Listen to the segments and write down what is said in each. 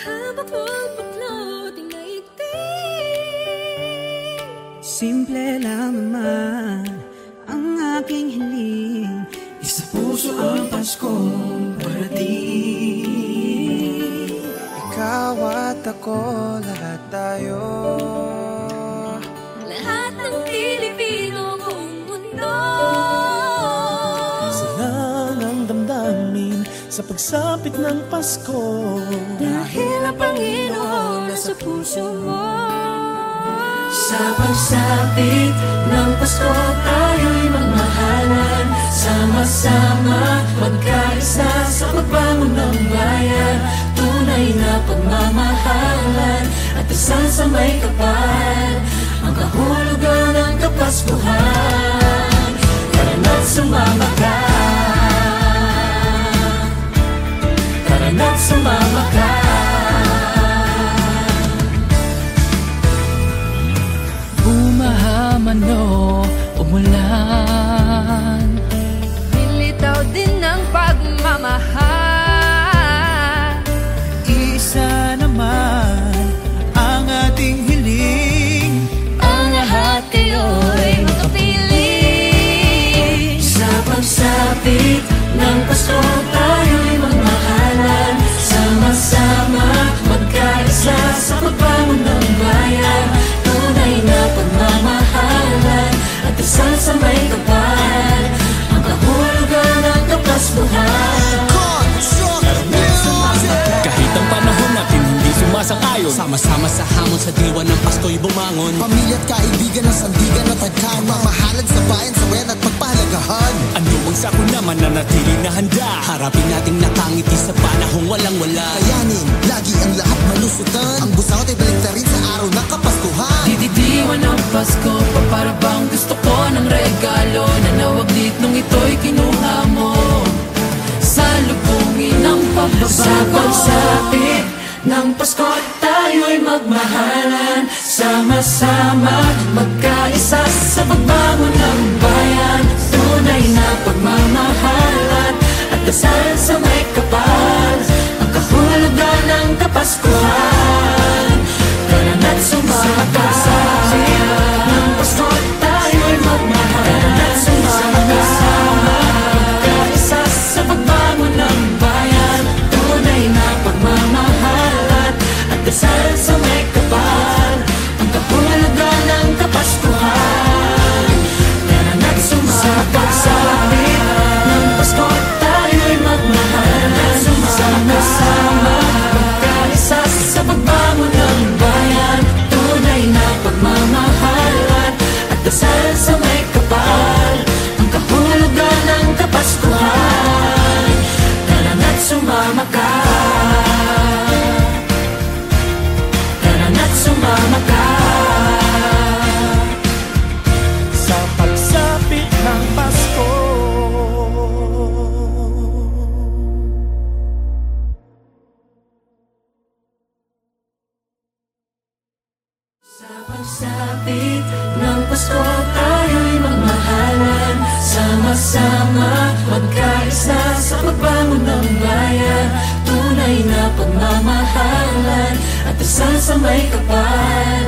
kapag-pagpagloting na iting. Simple lang naman ang aking hiling, isa puso ang Paskong parating. Ikaw at ako, lahat tayo, lahat ng Pilipino buong mundo. Salang ang damdamin sa pagsapit ng Pasko, dahil ang Panginoon nasa puso mo. Sa pagsapit ng Pasko, tayo'y magmahalan, sama-sama magkaisa sa pagbangon ng bayan. Tunay na pagmamahalan at isang sa may kapal, ang kahulugan ng Kapaskuhan. Tara na't sumama ka, tara na't sumama ka. Bumahaman o umulan, Nilitaw din ng pagmamahal. isa naman ang ating hiling, Ang lahat kayo'y makapiling. Sa pagsapit ng Pasko, tayo'y magmahalan, sama-sama magkaisa sa pagbangon ng bayan. Tunay na pagmamahalan at isang sa may kapal, ang kahulugan ng Kapaskuhan. Kahit ang panahon natin hindi sumasang-ayon, sama-sama sa hamon sa diwa ng Pasko'y bumangon. Pamilya at kaibigan ng sandigan at tagkan, mamahalan sa bayan, sawayan at pagpahalagahan. ano ang sako naman na natili na handa? Harapin nating nakangiti sa panahong walang-wala. Kayanin, lagi ang lahat malusutan, ang busangot ay balik na rin sa araw ng Kapaskuhan. dididiwan ng Pasko, paparabang gusto ko ng regalo, nanawaglit nung ito'y kinuha mo. Salubungin ng pagbabago. Sa pagsapit ng Pasko, tayo'y magmahalan, sama-sama magkaisa sa pagbangon ng bayan. Tunay na pagmamahalan at dasal sa may kapal, ang kahulugan ng Kapaskuhan. Tara na't sumama ka, ng Pasko tayo'y magmahalan, sama-sama magkaisa sa pagbangon ng bayan. Tunay na pagmamahalan at dasal sa may kapal, ang kahulugan ng Kapaskuhan. Tara na't sumama ka, ng Pasko tayo'y magmahalan, sama-sama magkaisa sa pagbangon ng bayan. Tunay na pagmamahalan at dasal sa may kapal, ang kahulugan ng Kapaskuhan. Tara na't sumama ka, tara na't sumama ka. sa pagsapit ng Pasko. Sa pagsapit ng Pasko, tayo'y magmahalan, sama-sama magkaisa sa pagbangon ng bayan. Tunay na pagmamahalan at dasal sa may kapal,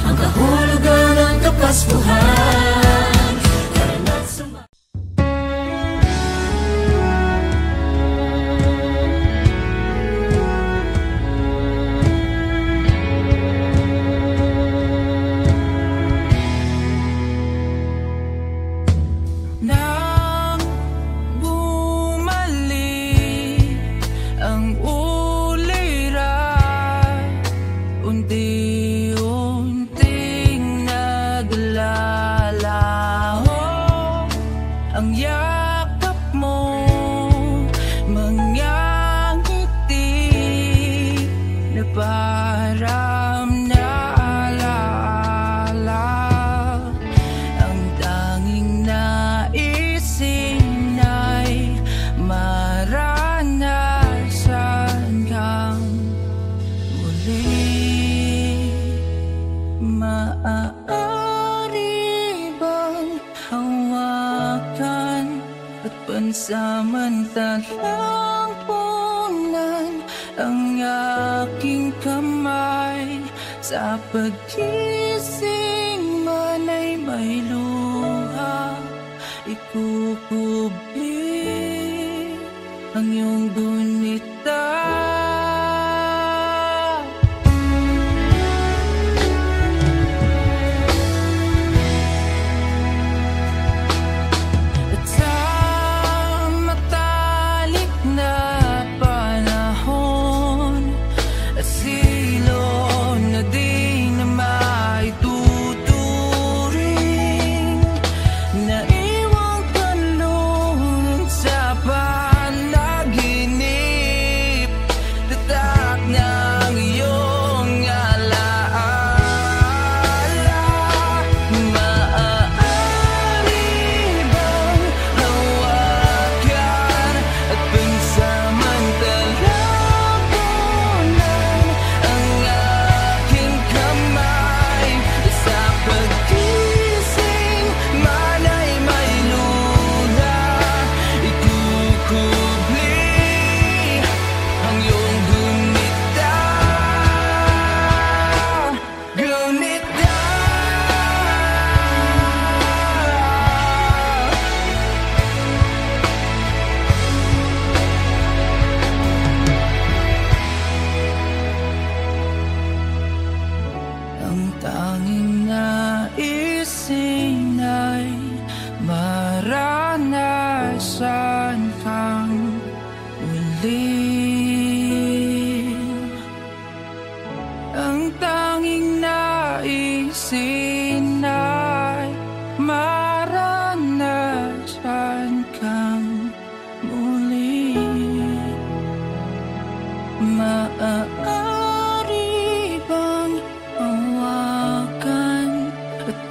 ang kahulugan ng Kapaskuhan. Tara na't sumama. Nang bumalik ang ulira, unti-unting naglalaho ang yakap mo, mga ngiti na parang naalaala. Ang tanging naisin ay maranasan kang muli. Maaari bang hawakan at pansamantalang punan ang aking kamay. Sa pagkising man ay may luha, ikukubli ang iyong gunita.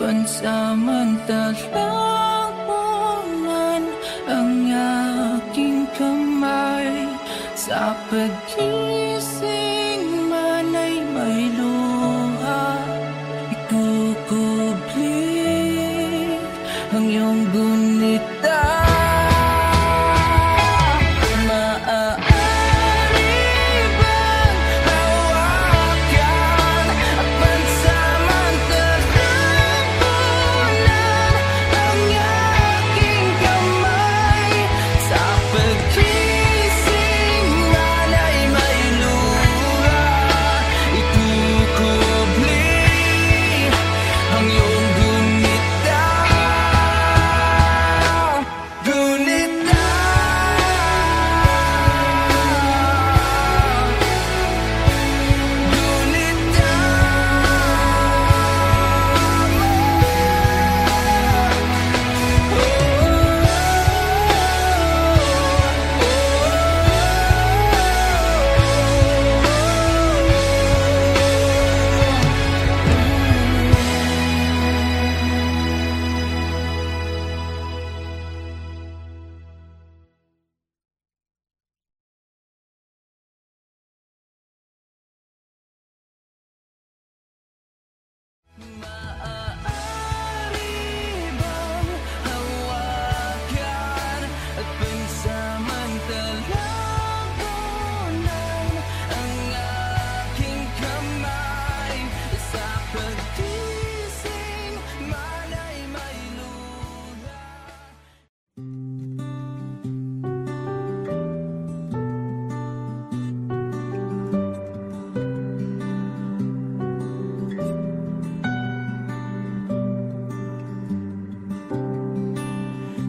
Pansamantalang ang aking kamay. Sa pagkising man ay may luha, ikukubli ang iyong gunita.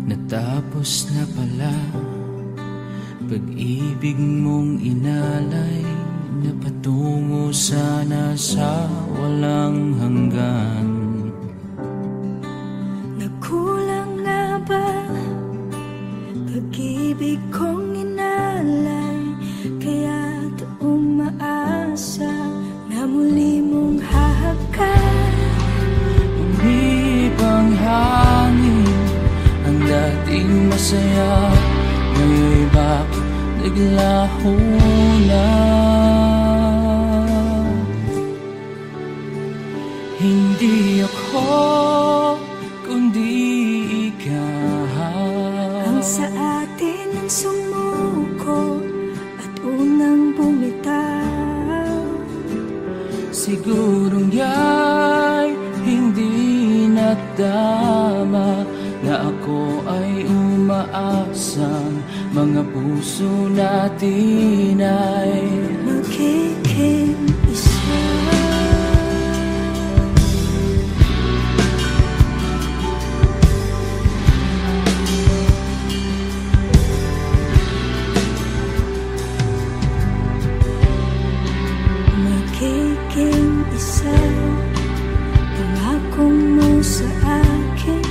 Natapos na pala pag-ibig mong inalay, na patungo sana sa walang hanggan. Nagkulang na ba pag-ibig kong inalay, kaya't umaasa na muli mong hahakan? Umibang hangin ang dating masaya, ngayon bakit naglaho na? Hindi ako, kundi ikaw ang sa atin ang sumuko at unang bumitaw. Sigurong ya'y hindi nadama na ako ay umaasang mga puso natin ay magiging isa. Magiging isa. Pangako mo sa akin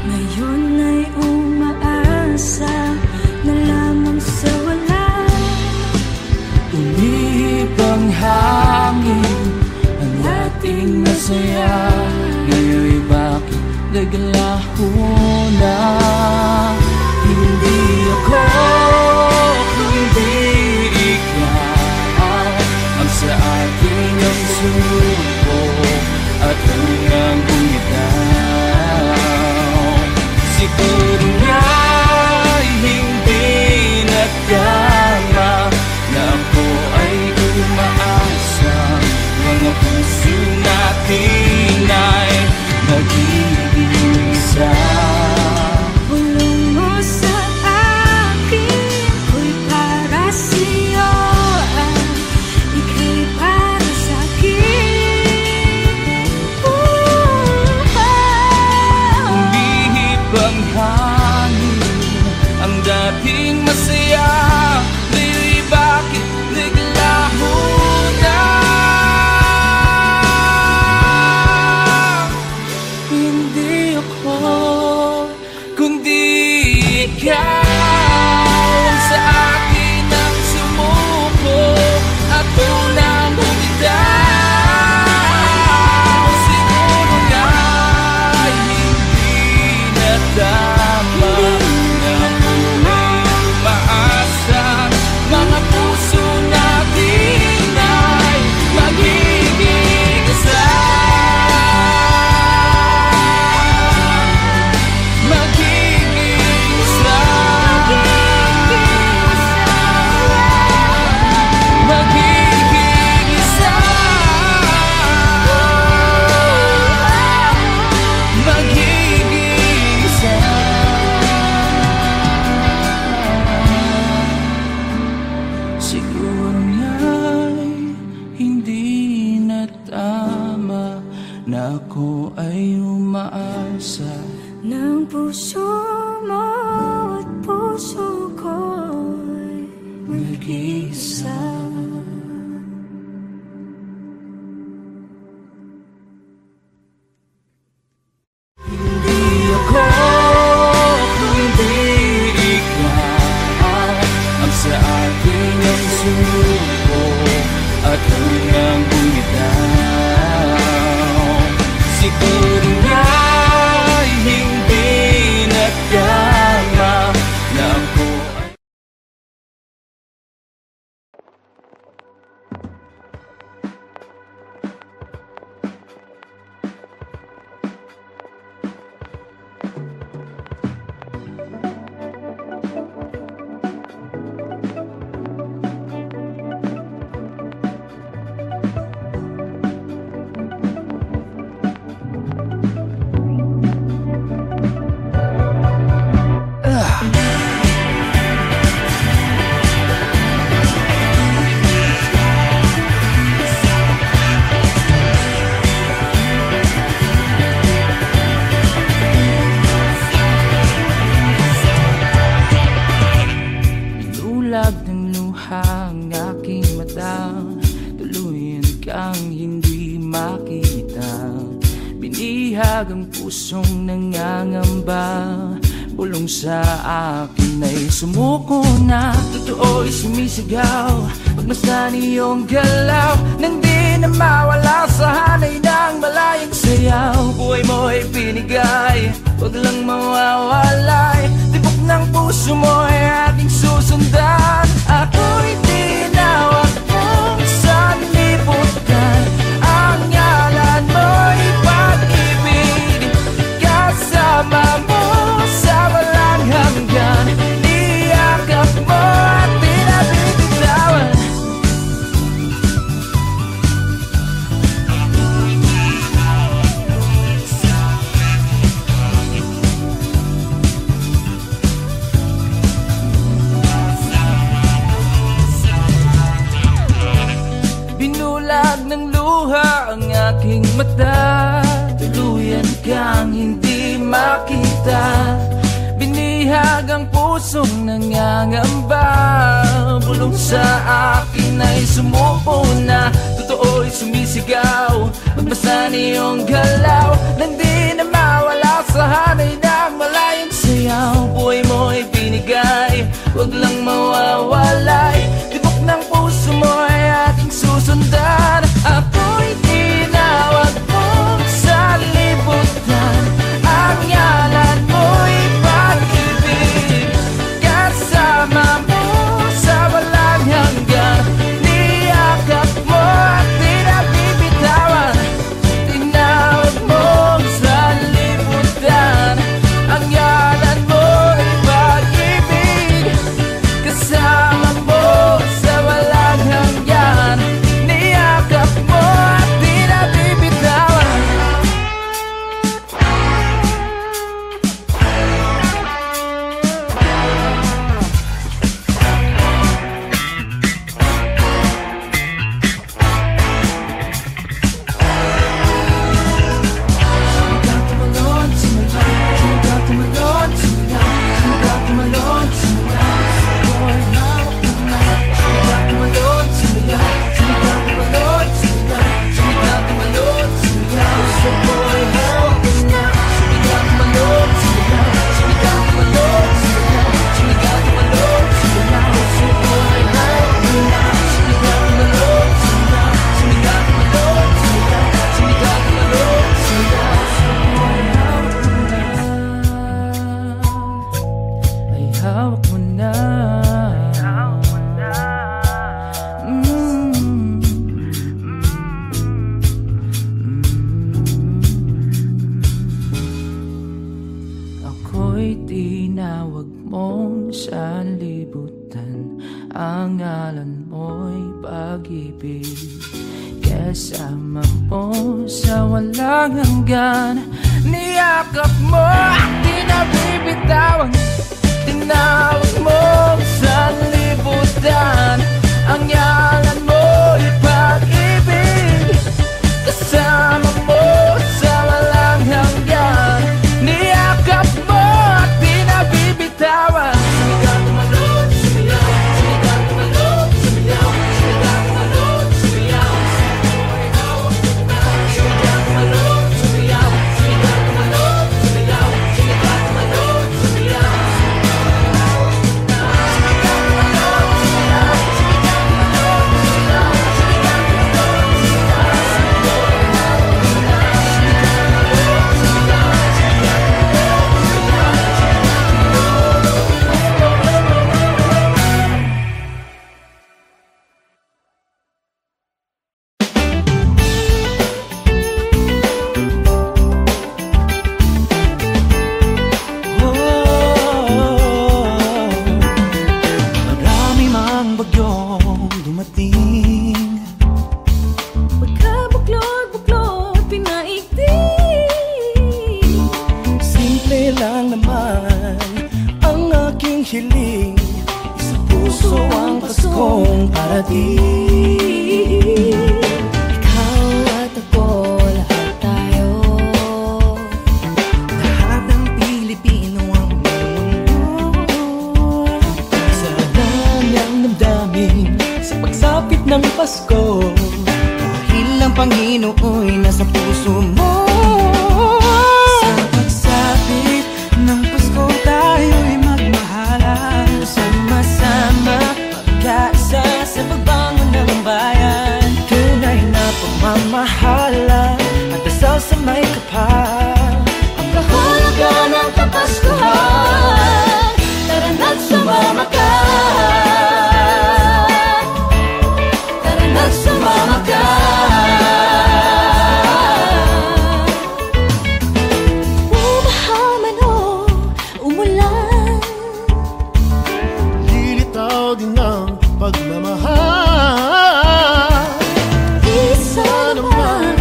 ngayon ay umaasa na lamang sa wala. Umihip ang hangin, ang dating masaya, ngayon'y bakit naglaho na? Hindi ako, kundi ikaw ang sa akin ang sumuko at unang bumitaw. Siguro nga'y hindi nagtama na ako ay umaasa mga puso natin ay magiging isa. Bulong mo sa akin, ko'y para sa'yo, ika'y para sa'kin. Umihip ang hangin, ang dating masaya, ngayon'y bakit naglaho na? Hindi ako, kundi ikaw ang sa akin ang sumuko at unang bumitaw. Siguro nga'y hindi nadama na ako ay umaasa mga puso natin ay magiging isa. Magiging isa. Magiging isa. Magiging isa. Siguro nga'y hindi na tama na ako ay umaasa Ng puso mo at puso ko'y mag-isa. Hindi ako, kundi ikaw ang sa akin ang sumuko at unang bumitaw. Siguro nga'y hindi nagtama na ako ay inulag ng luha ang aking mata, tuluyan kang hindi makita. Binihag ang pusong nangangamba, bulong sa akin ay sumuko na. Totoo'y sumisigaw, pagmasdan iyong galaw, nang di na mawala sa hanay ng malayang sayaw. Buhay mo'y pinigay, wag lang mawawalay, tibok ng puso mo ay aking susundan. Ako'y tinawag mong sanlibutan, ang ngalan mo'y pag-ibig, kasama mo sa walang hanggan, niyakap mo at tinabibitawan. bulag ng luha ang aking mata, tuluyan kang hindi makita. Binihag ang pusong nangangamba, bulong sa akin ay sumuko na. Totoo'y sumisigaw, magbasa niyong galaw nang di na mawala sa hanay ng malayang sayaw. Buhay mo'y binigay, huwag lang mawawalay. Tibok ng puso mo ay aking susundan. Ako'y tinawag mo sa libutan, ang ngalan mo'y pag-ibig. Kasama mo sa walang hanggan, niyakap mo at di na bibitawan. Tinawag mo sa libutan, ang ngalan mo'y pag-ibig. Kasama mo sa walang hanggan, niyakap mo at di na bibitawan. Ay hawak mo na. Ako'y tinawag mong sanlibutan, ang ngalan mo'y pag-ibig. Kasama mo sa walang hanggan, niyakap mo at di na bibitawan. Tinawag mo sa libutan, ang ngalan mo'y pag-ibig. Kasama mo sa walang hanggan, niyakap mo at di na bibitawan. Sumigaw, tumalon, sumiyaw. Sumigaw, tumalon, sumiyaw. Sumigaw, tumalon, sumiyaw. Sumigaw, tumalon, sumiyaw. Sumigaw, tumalon, sumiyaw. Sumigaw, tumalon, sumiyaw. Marami mang bagyong dumating, Pagkabuklod-buklod, pinaigting. simple lang naman ang aking hiling. Sa puso ang Paskong parating. Ikaw at ako, lahat tayo. Lahat ng Pilipino ang mundo. Sa ng damdamin sa pagsapit ng Pasko, dahil ang Panginoo'y nasa puso mo. Sa pagsapit ng Pasko tayo'y magmahalan, sama-sama magkaisa sa pagbangon ng bayan. Tunay na pagmamahalan at dasal sa may kapal. Ang kahulugan ng Kapaskuhan, tara na't sumama ka. Tara na't sumama ka. Umaha man o umulan, Lilitaw din ang pagmamahal. isa naman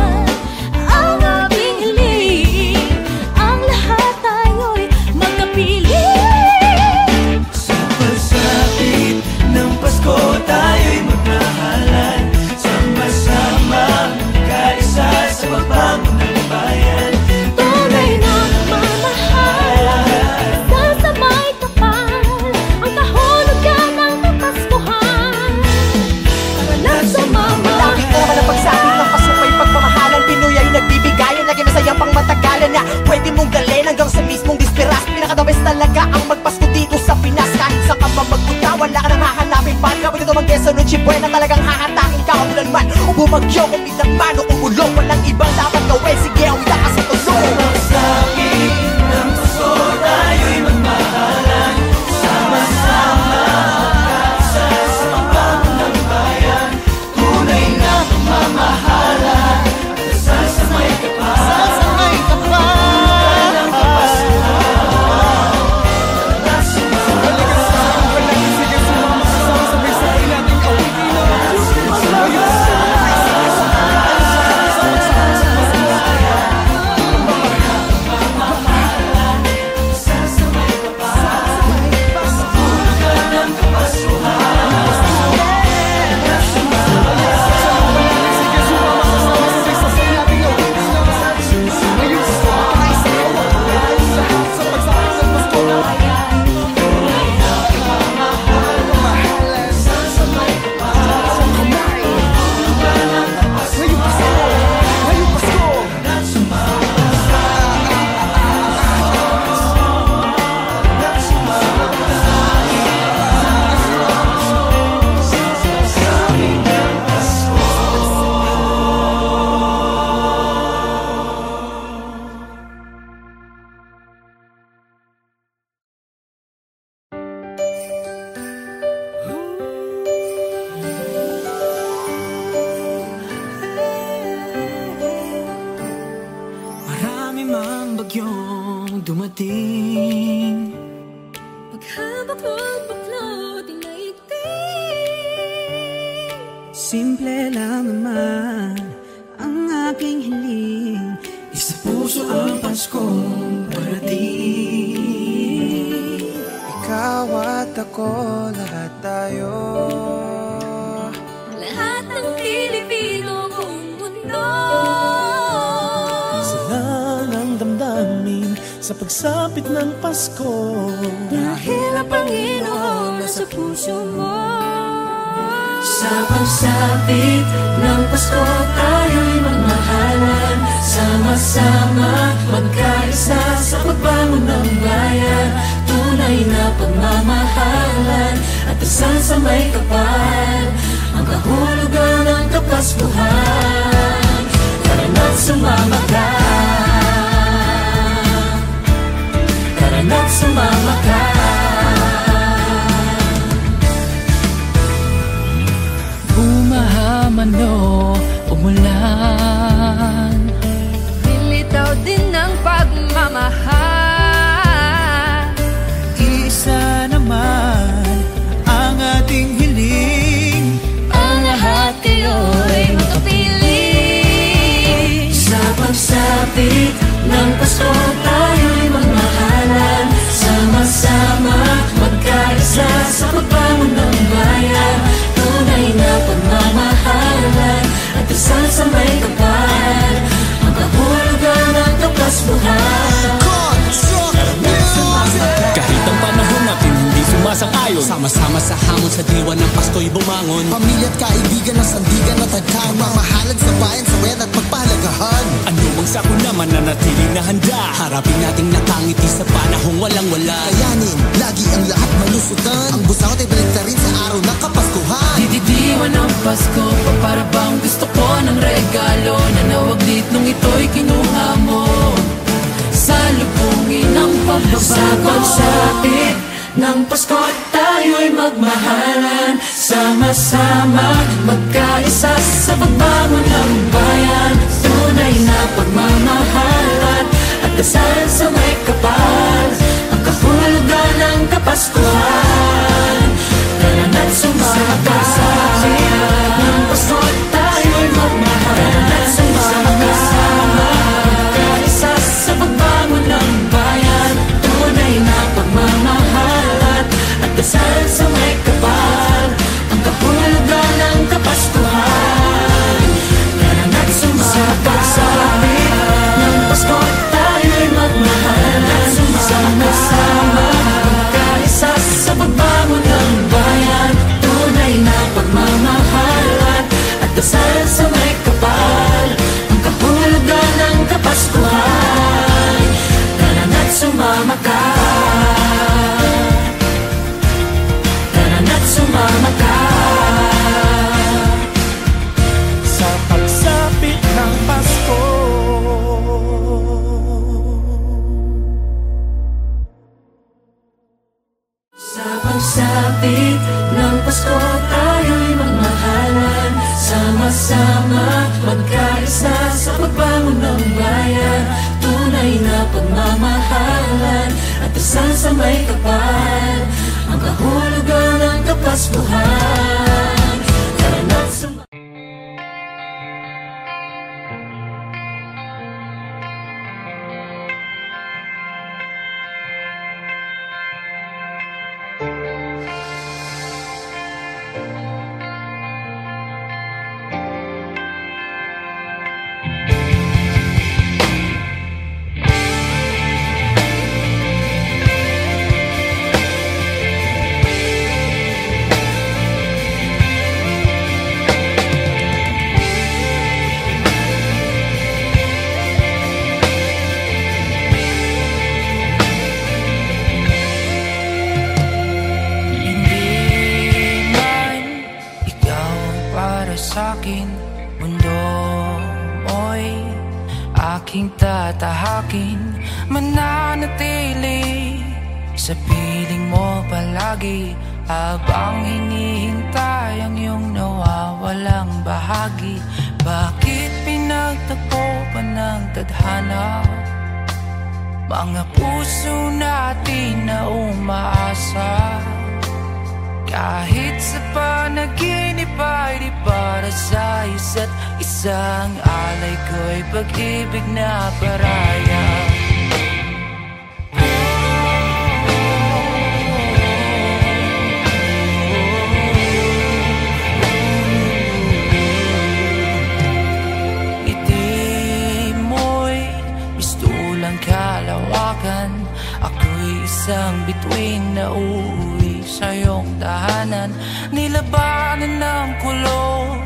ng mano umulo. Walang ibang dapat gawin, sige awila ka sa tulo. Sabit ng Pasko tayo'y magmahalan. Sama-sama magkaisa sa pagbangon ng bayan. Tunay na pagmamahalan at sasamay ka pa. Sasamay ka pa. Walang kapasuhan. Marami mang bagyong dumating, Paghabak mo't baklot inaigting. Simple lang naman ang aking hiling. isa puso ang Paskong parating. Ikaw at ako, lahat tayo. Lahat ng Pilipino buong mundo. Isa lang ang damdamin sa pagsapit ng Pasko. Dahil ang Panginoon nasa puso mo. Sa pagsapit ng Pasko tayo'y magmahalan. Sama-sama magkaisa sa pagbangon ng bayan. Tunay na pagmamahalan at isang sa may kapal. Ang kahulugan ng Kapaskuhan. Tara na't sumama ka. Tara na't sumama ka. Bumahaman o umulan, Lilitaw din ng pagmamahal. Isa naman ang ating hiling. Ang lahat kayo'y magkapiling. Sa pagsapit ng Pasko tayo'y magmahalan. Sama-sama magkaisa sa pagbangon ng bayan. Tunay na pagmamahalan at isa sa may kapal. Ang kahulugan ng Kapaskuhan. Kahit ang panahon natin hindi sumasang-ayon, Sama-sama sa hamon sa diwa ng Pasko'y bumangon. Pamilya at kaibigan ng sandigan at tagkaman. Mamahalad sa bayan, sa wet at pagpahalagahan. ano mang sako naman na natiling na handa. Harapin nating nakangiti sa panahong walang wala. Kayanin, lagi ang lahat malusutan. Ang busangot ay balik na rin sa araw ng Kapaskuhan. dididiwan ng Pasko pa para bang gusto ko ng regalo na nawaglit nung ito'y kinuha mo. Salubungin ang Sa pagbabago. pagsapit ng Pasko tayo'y magmahalan. Sama-sama magkaisa sa pagbangon ng bayan. Tunay na pagmamahalan at dasal sa may kapal. Ang kahulugan ng Kapaskuhan. Tara na't sumama ka. Ng Pasko tayo'y magmahalan. Tara na't sumama ka. Magkaisa sa pagbangon ng bayan. Tunay na pagmamahalan at dasal sa may kapal. Ang kahulugan ng Kapaskuhan. Tara na't sama magkaisa sa pagbangon ng bayan. Tunay na pagmamahalan at dasal sa may kapal, ang kahulugan ng Kapaskuhan. Karanat sa sa'kin, mundo mo'y aking tatahakin. Mananatili sa piling mo palagi, habang hinihintay ang iyong nawawalang bahagi. Bakit pinagtagpo pa ng tadhana mga puso natin na umaasa? Kahit sa panaginip ay di para sa isa't isang alay ko'y pag-ibig na paraya. Ngiti mo'y mistulang kalawakan, ako'y isang bituin na uuwi sa iyong tahanan. Nilabanan ng kulog,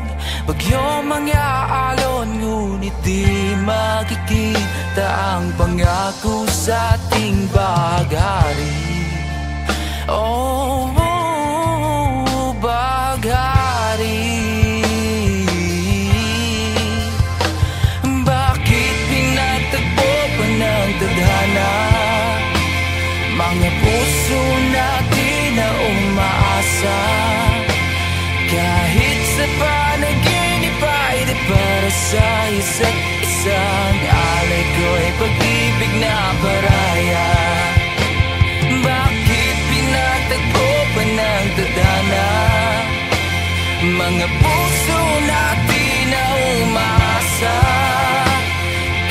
bagyo mga alon, ngunit di makikita ang pangako sa ating bahagari. Oh, bahagari. Bakit pinagtagpo pa ng tadhana mga puso natin na umaasa? Kahit sa panaginip ay di para sa isa't isang alay ko'y pag-ibig na paraya. Bakit pinagtagpo pa ng tadhana mga puso natin na umaasa?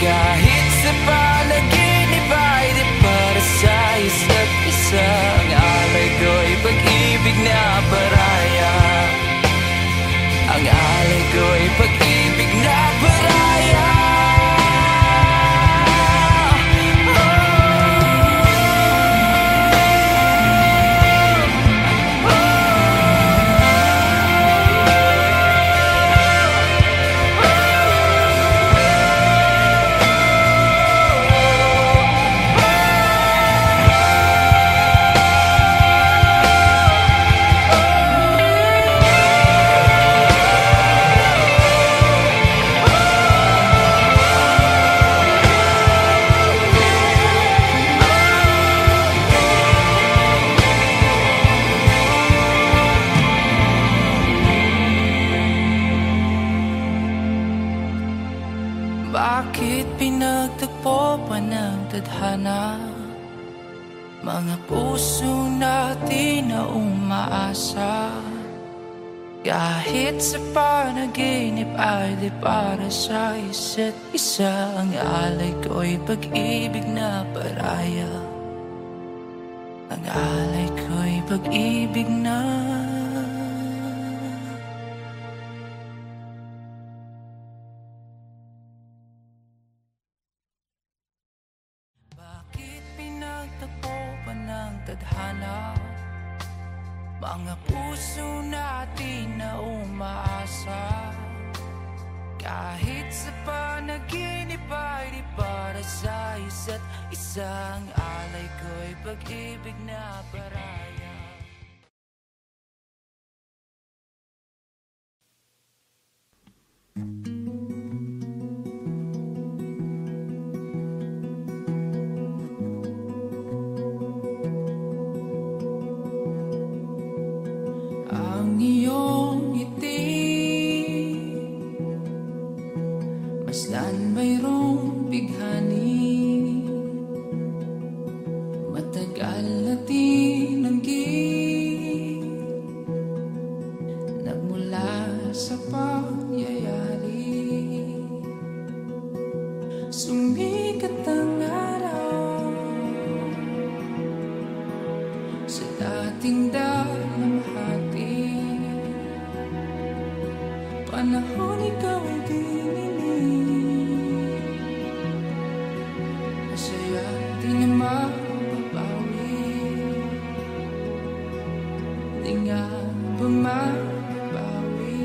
Kahit sa panaginip ay di para sa isa't isang alay ko'y pag-ibig na paraya. Ang alay ko'y pag-ibig na paraya. Bakit pinagtagpo pa ng tadhana mga puso natin na umaasa? Kahit sa panaginip ay di para sa isa't isa, ang alay ko'y pag-ibig na paraya. Ang alay ko'y pag-ibig na tadhana mga puso natin na umaasa. Kahit sa panaginip ay di para sa isa't isang alay ko'y pag-ibig na paraya. Maslan mayroong bighani, matagal na tinanggi, nagmula sa pangyayari. Sumikat ang araw sa dating dalamhati, panahon ikaw ay dinilig, masaya di na mababawi, di nga ba mababawi?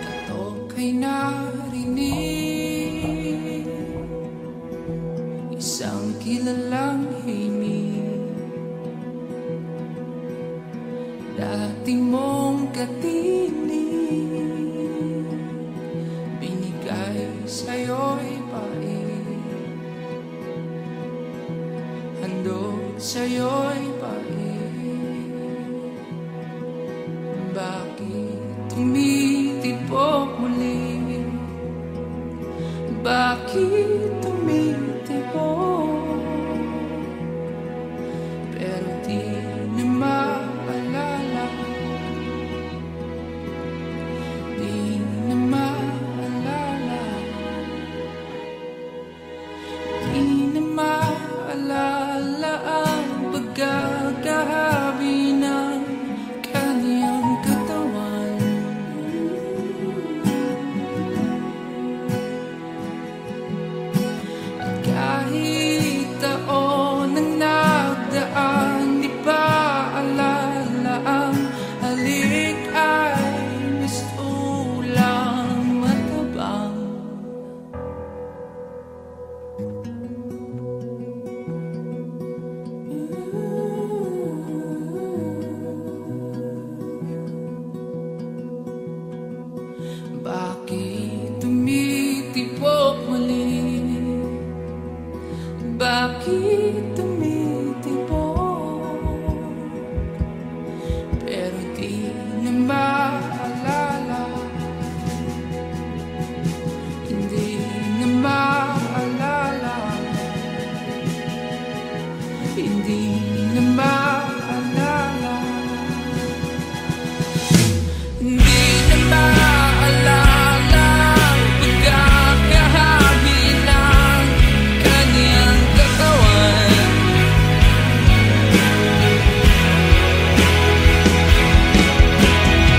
Katok ay narinig, isang kilalang himig, dati mong katinig, binigay sa'yo'y pait, handog sa'yo'y pait. Bakit tumitibok muli? Bakit tumitibok? Pero di na maalala, di na maalala, di na maalala ang pagkakahabi ng kaniyang katawan. At kahit taon ang nagdaan, di pa alala ang halik ay mistulang matabang. Bakit tumitibok muli? Bakit tumitibok? Pero di na maalala, hindi na maalala, hindi na maalala, hindi na maalala ang pagkakahabi ng kaniyang katawan.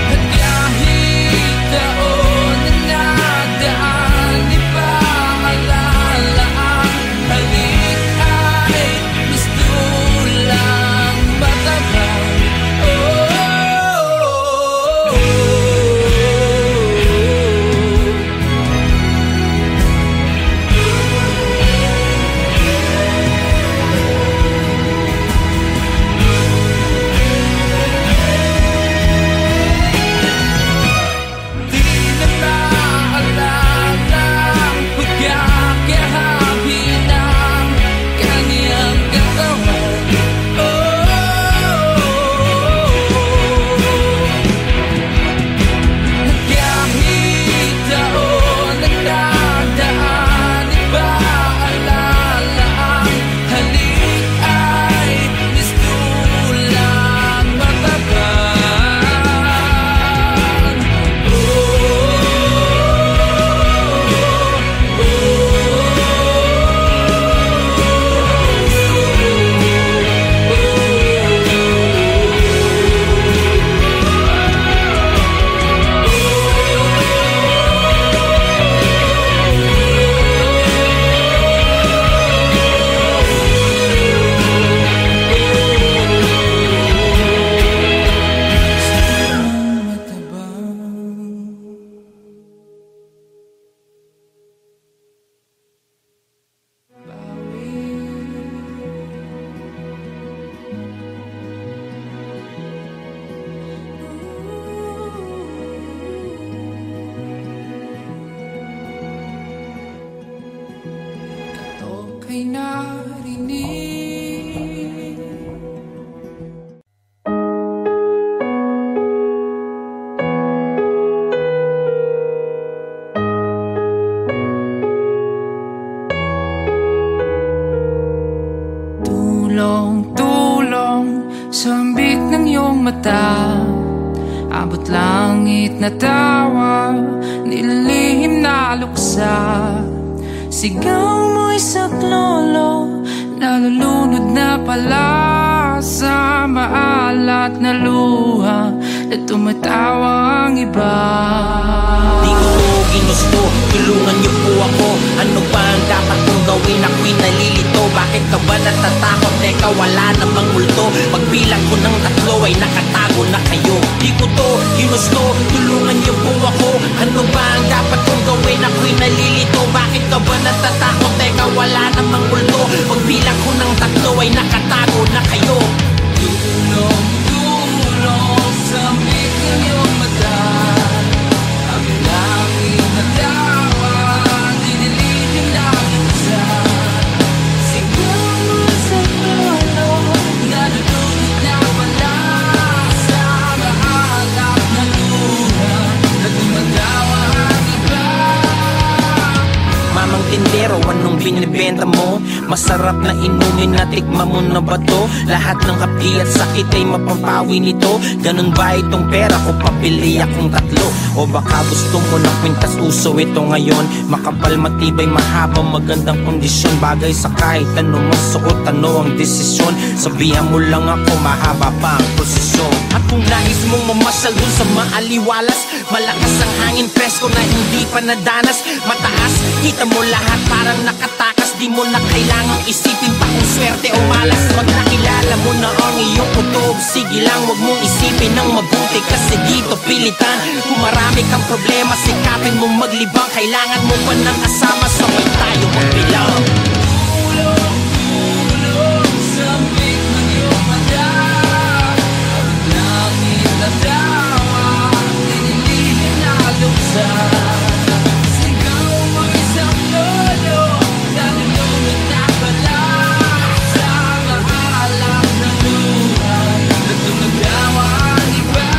At kahit taon na nadaan, di pa alala ang halik ay mistulang matabang. Di na maalala ang pagkakahabi ng kaniyang katawan. At kahit taon ang nadaan, di pa alala ang halik ay mistulang matabang. ako'y narinig. Tulong sa ambik ng iyong mata, abot langit na tawa, nililihim na luksa. Sigaw mo'y saklolo, nalulunod na pala sa maalat na luha na tumatawa ang iba. Di ko to ginusto, tulungan niyo po ako. Ano ba ang dapat kong gawin? Ako'y nalilito. Bakit ka ba natatakot? Teka, wala namang multo. Pagbilang ko ng 3 ay nakatago na kayo. Di ko to ginusto, tulungan niyo po ako. Ano ba ang dapat kong gawin? Ako'y nalilito. Bakit ka ba natatakot? Teka, wala namang multo. Pagbilang ko ng 3 ay nakatago na kayo. Tulong sa ambik ng iyong mata, ang langit na tawa, dinilihim na luksa. Sigaw mo sa klolo, nalulunod na pala sa maalat na luha na tumatawa ang iba. Mamang tindero, anong binibenta mo? Masarap na inumin na tikma mo na ba to? Lahat ng hapdi at sakit ay mapapawi nito. Ganun ba itong pera ko? Papili akong 3. O baka gusto mo ng kwintas, uso ito ngayon. Makapal, matibay, mahaba, magandang kondisyon. Bagay sa kahit ano masuot, ano ang desisyon. Sabihan mo lang ako, mahaba pa ang prosesyon. At kung nais mong mamasyal dun sa maaliwalas, malakas ang hangin, presko na hindi pa nadanas. Mataas, kita mo lahat parang nakatakas. Di mo na kailangang isipin pa kung swerte o malas. Pag nakilala mo na ang iyong kutob, sige lang, wag mong isipin ng mabuti. Kasi dito pilitan, kung marami kang problema, sikapin mo maglibang. Kailangan mo pa ng kasama, sabay tayo magbilang. Tulong sa ambik ng iyong mata, ang langit na tawa, dinilihim na luksa. Sigaw mo isang lolo, nalulunod na pala sa maalat na luha na tumatawa ang iba.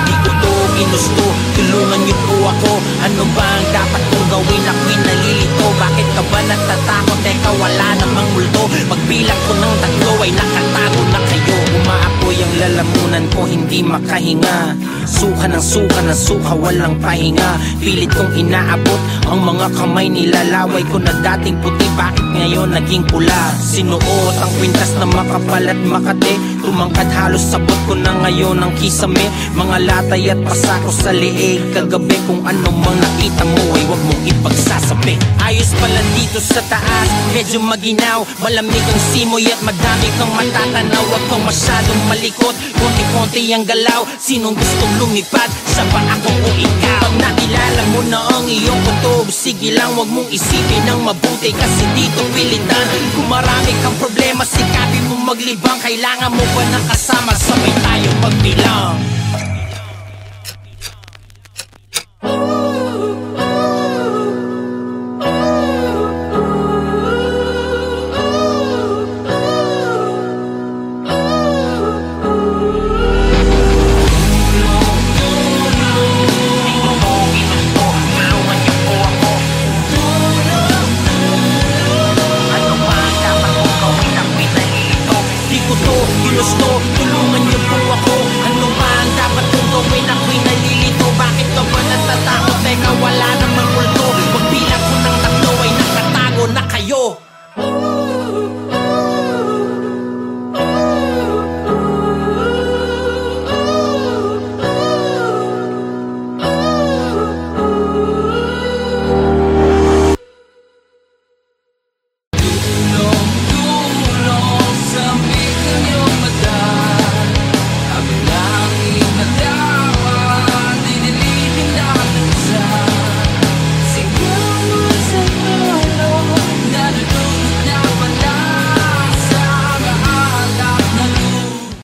Di ko to ginusto, tulungan niyo po ako. Ano ba ang dapat kong gawin? Ako'y nalilito. Bakit ka ba natatakot? Teka, wala namang multo. Pagbilang ko ng 3 ay nakatago na kayo. Umaapoy ang lalamunan ko, hindi makahinga. Suka ng suka, walang pahinga. Pilit kong inaabot ang mga kamay, nilalaway ko na dating puti. Bakit ngayon naging pula? Sinuot ang kwintas na makapal at makate. Tumangkad halos sabot ko na ngayon ang kisame. Mga latay at pasako sa leeg. Kagabi kung ano mang nakita mo ay wag mong ipagsasabi. Ayos pala dito sa taas, medyo maginaw. Malamig ang simoy at madami kang matatanaw. Wag kang masyadong malikot, konti-konti ang galaw. Sinong gustong lumipad? Siya ba ako o ikaw? Pag nakilala mo na ang iyong kutob, sige lang, wag mong isipin ng mabuti. Kasi dito pilitan, kung marami kang problema, sikapin mo maglibang. Kailangan mo ba ng kasama, sabay tayo magbilang.